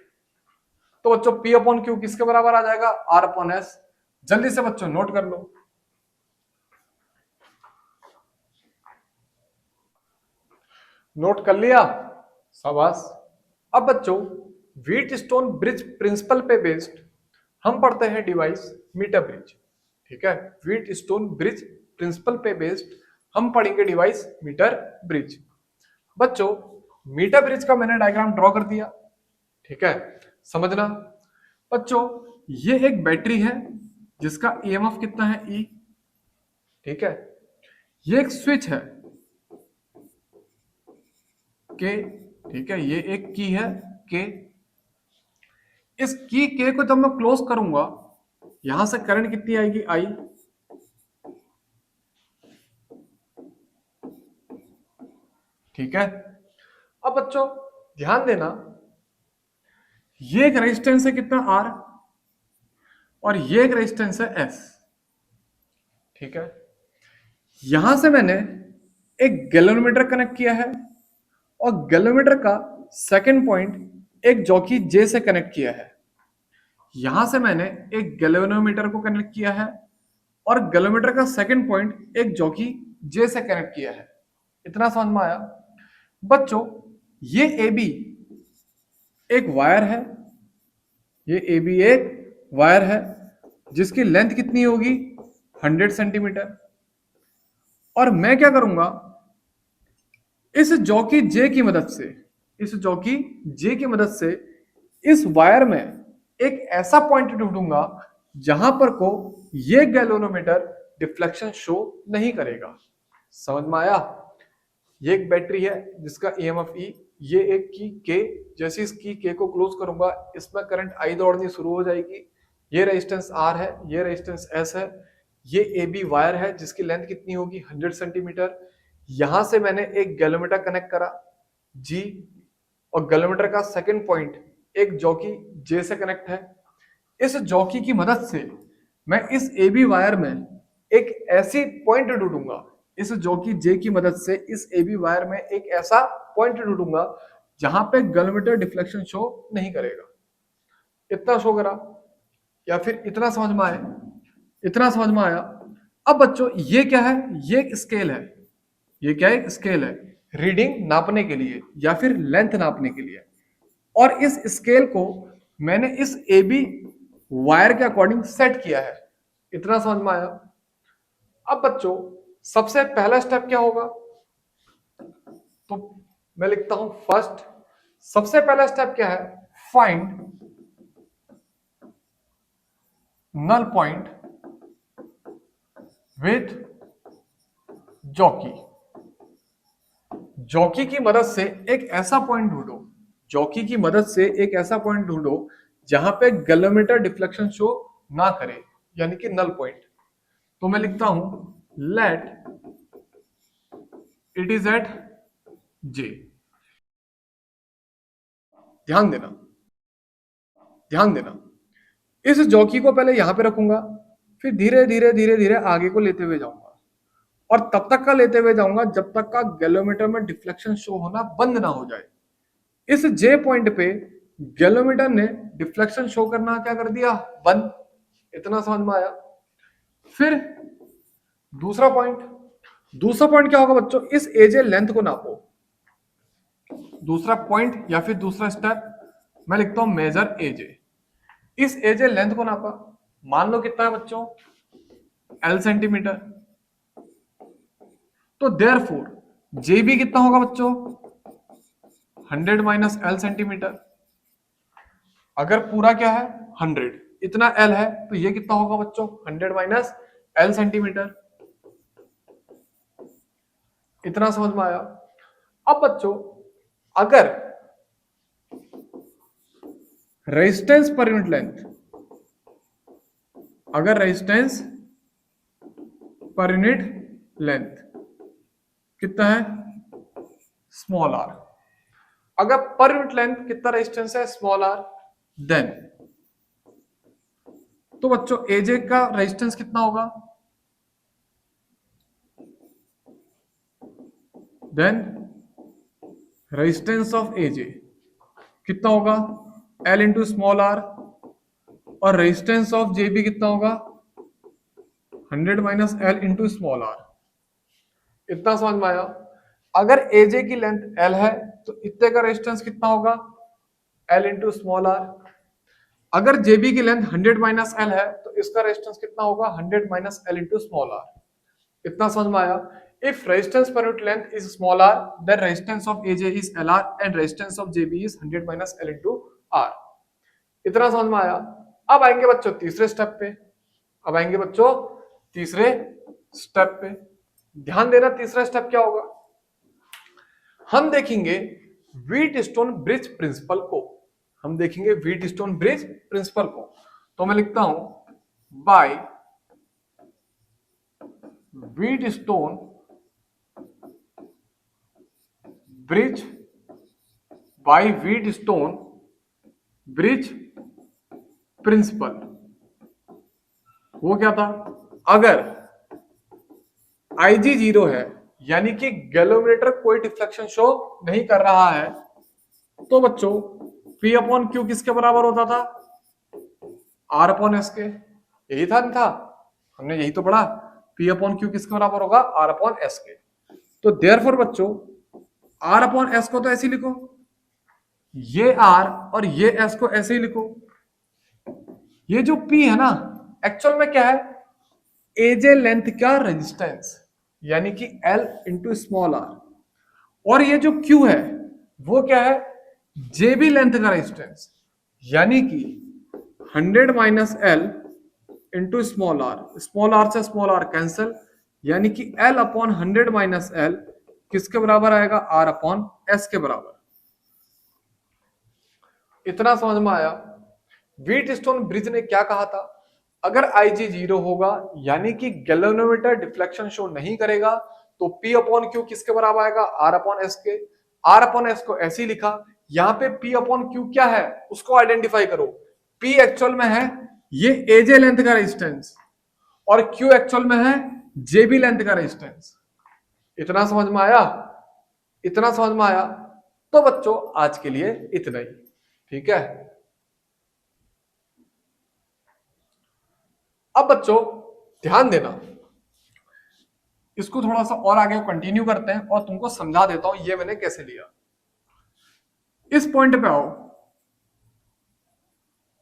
A: तो बच्चों P अपॉन Q किसके बराबर आ जाएगा, R अपॉन S। जल्दी से बच्चों नोट कर लो। नोट कर लिया, शाबाश। अब बच्चों व्हीट स्टोन ब्रिज प्रिंसिपल पे बेस्ड हम पढ़ते हैं डिवाइस मीटर ब्रिज, ठीक है। व्हीट स्टोन ब्रिज प्रिंसिपल पे बेस्ड हम पढ़ेंगे डिवाइस मीटर ब्रिज। बच्चों मीटर ब्रिज का मैंने डायग्राम ड्रॉ कर दिया, ठीक है, समझना। बच्चों ये एक बैटरी है जिसका EMF कितना है E, ठीक है। ये एक स्विच है K, ठीक है, ये एक की है K। इस की K को जब मैं क्लोज करूंगा, यहां से करंट कितनी आएगी I, ठीक है। अब बच्चों ध्यान देना, ये एक रेजिस्टेंस है कितना R, और ये एक रेजिस्टेंस है S, ठीक है। यहां से मैंने एक गैल्वेनोमीटर कनेक्ट किया है, और गैल्वेनोमीटर का सेकंड पॉइंट एक जॉकी J से कनेक्ट किया है। यहां से मैंने एक गैल्वेनोमीटर को कनेक्ट किया है और गैल्वेनोमीटर का सेकंड पॉइंट एक जॉकी जे से कनेक्ट किया है। इतना समझ में आया बच्चों? ये ए बी एक वायर है, ये ए बी एक वायर है जिसकी लेंथ कितनी होगी 100 सेंटीमीटर। और मैं क्या करूंगा, इस जॉकी जे की मदद से, इस जॉकी जे की मदद से इस वायर में एक ऐसा पॉइंट ढूंढूंगा जहां पर को ये गैल्वेनोमीटर डिफ्लेक्शन शो नहीं करेगा। समझ में आया? ये एक बैटरी है जिसका ईएमएफ ई, ये एक की के, जैसे इस की के को क्लोज करूंगा इसमें करंट आई दौड़नी शुरू हो जाएगी। ये रेजिस्टेंस आर है, ये रेजिस्टेंस एस है, ये ए बी वायर है जिसकी लेंथ कितनी होगी 100 सेंटीमीटर। यहां से मैंने एक गैल्वेनोमीटर कनेक्ट करा जी, और गैल्वेनोमीटर का सेकंड पॉइंट एक जॉकी जे से कनेक्ट है। इस जॉकी की मदद से मैं इस ए बी वायर में एक ऐसी पॉइंट ढूंढूंगा, इस जॉकी जे की मदद से इस ए बी वायर में एक ऐसा पॉइंट ढूंढूंगा जहां पे गैल्वेनोमीटर डिफ्लेक्शन शो नहीं करेगा। इतना शो करा या फिर इतना समझ में आया? इतना समझ में आया? अब बच्चों ये क्या है, ये एक स्केल है, ये क्या है, स्केल है रीडिंग नापने के लिए या फिर लेंथ नापने के लिए। और इस स्केल को मैंने इस ए बी वायर के अकॉर्डिंग सेट किया है। इतना समझ में आया? अब बच्चों सबसे पहला स्टेप क्या होगा, तो मैं लिखता हूं फर्स्ट। सबसे पहला स्टेप क्या है, find null point with jockey. Jockey की मदद से एक ऐसा पॉइंट ढूंढो, जॉकी की मदद से एक ऐसा पॉइंट ढूंढो जहां पे गैल्वेनोमीटर डिफ्लेक्शन शो ना करे, यानी कि नल पॉइंट। तो मैं लिखता हूं लेट इट इज एट जे। ध्यान देना, ध्यान देना, इस जॉकी को पहले यहां पे रखूंगा, फिर धीरे धीरे धीरे धीरे आगे को लेते हुए जाऊंगा और तब तक का लेते हुए जाऊंगा जब तक का गैल्वेनोमीटर में डिफ्लेक्शन शो होना बंद ना हो जाए। इस जे पॉइंट पे गैल्वेनोमीटर ने डिफ्लेक्शन शो करना क्या कर दिया, बंद। इतना समझ में आया? फिर दूसरा पॉइंट, दूसरा पॉइंट क्या होगा बच्चों, इस एजे लेंथ को नापो। दूसरा पॉइंट या फिर दूसरा स्टेप मैं लिखता हूं मेजर एजे। इस एजे लेंथ को नापा, मान लो कितना है बच्चों, एल सेंटीमीटर। तो देयरफॉर जे भी कितना होगा बच्चों, 100 माइनस एल सेंटीमीटर। अगर पूरा क्या है 100, इतना एल है तो ये कितना होगा बच्चों, 100 माइनस एल सेंटीमीटर। इतना समझ में आया? अब बच्चों अगर रेजिस्टेंस पर यूनिट लेंथ, अगर रेजिस्टेंस पर यूनिट लेंथ कितना है, स्मॉल आर, अगर पर यूनिट लेंथ कितना रेजिस्टेंस है, स्मॉल आर, देन तो बच्चों एजे का रेजिस्टेंस कितना होगा, देन रेजिस्टेंस ऑफ एजे कितना होगा, एल इंटू स्मॉल आर, और रेजिस्टेंस ऑफ जे भी कितना होगा, 100 minus L into small R. इतना समझ में आया? अगर एजे की लेंथ एल है तो इतने का रेजिस्टेंस कितना होगा, एल इंटू स्मॉल आर। अगर जेबी की लेंथ 100 माइनस एल है तो इसका रेजिस्टेंस कितना होगा, 100 minus L into small R. इतना समझ में आया? If resistance per unit length is small R, then resistance of AJ is L R and resistance of JB is 100 minus L into R. इतना समझ में आया? अब आएंगे बच्चों तीसरे स्टेप पे, अब आएंगे बच्चों तीसरे स्टेप पे। ध्यान देना तीसरा स्टेप क्या होगा, हम देखेंगे व्हीट स्टोन ब्रिज प्रिंसिपल को, हम देखेंगे व्हीट स्टोन ब्रिज प्रिंसिपल को। तो मैं लिखता हूं by Wheatstone bridge, by Wheatstone bridge principle. वो क्या था, अगर IG 0 है यानी कि गैल्वेनोमीटर कोई डिफ्लेक्शन शो नहीं कर रहा है, तो बच्चों P अपॉन Q किसके बराबर होता था, आर अपॉन एस के, यही था नहीं था, हमने यही तो पढ़ा, पी अपॉन क्यू किसके बराबर होगा, आर अपॉन एस के। तो देयरफॉर बच्चों आर अपॉन एस को तो ऐसे ही लिखो, ये आर और ये एस को ऐसे ही लिखो। ये जो पी है ना एक्चुअल में क्या है, एजे लेंथ का रेजिस्टेंस, यानी कि एल इंटू स्मॉल आर, और ये जो क्यू है वो क्या है, जेबी लेंथ का रेजिस्टेंस, यानी कि 100 minus L into small R से स्मॉल आर कैंसिल, यानी कि एल अपॉन 100 माइनस एल किसके बराबर आएगा, आर अपॉन एस के बराबर। इतना समझ में आया। व्हीटस्टोन ब्रिज ने क्या कहा था, अगर IG 0 होगा यानी कि गैल्वेनोमीटर डिफ्लेक्शन शो नहीं करेगा तो P अपॉन क्यू किसके बराबर आएगा, R अपॉन एस के। R अपॉन एस को ऐसे ही लिखा, यहाँ पे P अपॉन क्यू क्या है उसको आइडेंटिफाई करो। P एक्चुअल में है ये AJ लेंथ का रेजिस्टेंस और Q एक्चुअल में है JB लेंथ का रेजिस्टेंस। इतना समझ में आया, इतना समझ में आया। तो बच्चों आज के लिए इतना ही, ठीक है। अब बच्चों ध्यान देना, इसको थोड़ा सा और आगे कंटिन्यू करते हैं और तुमको समझा देता हूं ये मैंने कैसे लिया। इस पॉइंट पे आओ,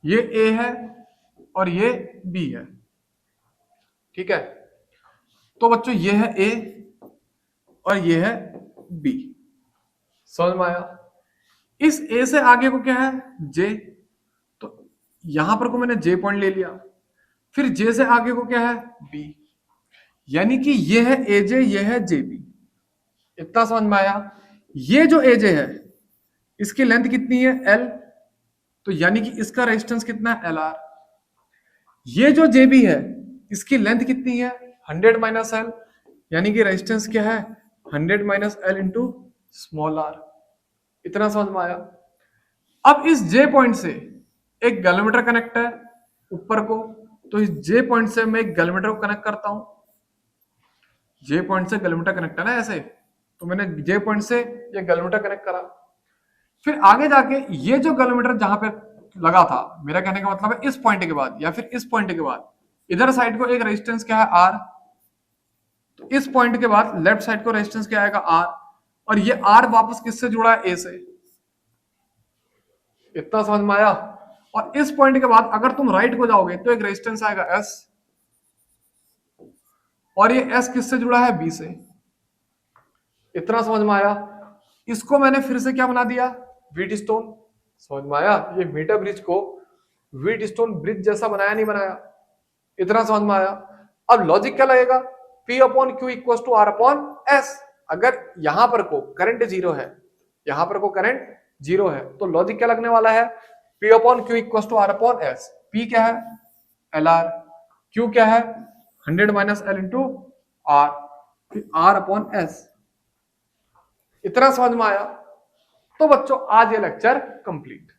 A: ये ए है और ये बी है, ठीक है। तो बच्चों ये है ए और ये है बी, समझ में आया। इस ए से आगे को क्या है, जे, तो यहां पर को मैंने जे पॉइंट ले लिया, फिर जे से आगे को क्या है, बी, यानी कि ये है एजे, ये है जेबी। इतना समझ में आया। ये जो एजे है इसकी लेंथ कितनी है, एल, तो यानी कि इसका रेजिस्टेंस कितना है, एल आर। ये जो जेबी है इसकी लेंथ कितनी है, 100 माइनस एल, यानी कि रेजिस्टेंस क्या है, 100 minus L into small R. इतना समझ में आया। अब इस जे पॉइंट से एक गैल्वेमीटर कनेक्ट है ऊपर को, तो इस जे पॉइंट से मैं एक गैल्वेमीटर को कनेक्ट करता हूं। जे पॉइंट से गैल्वेमीटर कनेक्ट है ना ऐसे, तो मैंने जे पॉइंट से ये गैल्वेमीटर कनेक्ट करा। फिर आगे जाके ये जो गैल्वेमीटर जहां पे लगा था, मेरा कहने का मतलब है इस पॉइंट के बाद या फिर इस पॉइंट के बाद इधर साइड को एक रेजिस्टेंस क्या है, आर। तो इस पॉइंट के बाद लेफ्ट साइड को रेजिस्टेंस क्या आएगा, आर, और ये आर वापस किससे जुड़ा है, ए से। इतना समझ में आया। और इस पॉइंट के बाद अगर तुम राइट को जाओगे तो एक रेजिस्टेंस आएगा एस, और ये एस किससे जुड़ा है, बी से। इतना समझ में आया। इसको मैंने फिर से क्या बना दिया, व्हीटस्टोन। समझ में आया, ये मीटर ब्रिज को व्हीटस्टोन ब्रिज जैसा बनाया नहीं बनाया। इतना समझ में आया। अब लॉजिक क्या लगेगा, P upon Q equal to R upon S. अगर यहां पर को करंट जीरो है, यहां पर को करंट जीरो है, तो लॉजिक क्या लगने वाला है, P upon Q equal to R upon S. P क्या है, एल आर, क्यू क्या है, 100 माइनस एल इंटू आर, फिर आर अपॉन एस। इतना समझ में आया। तो बच्चों आज ये लेक्चर कंप्लीट।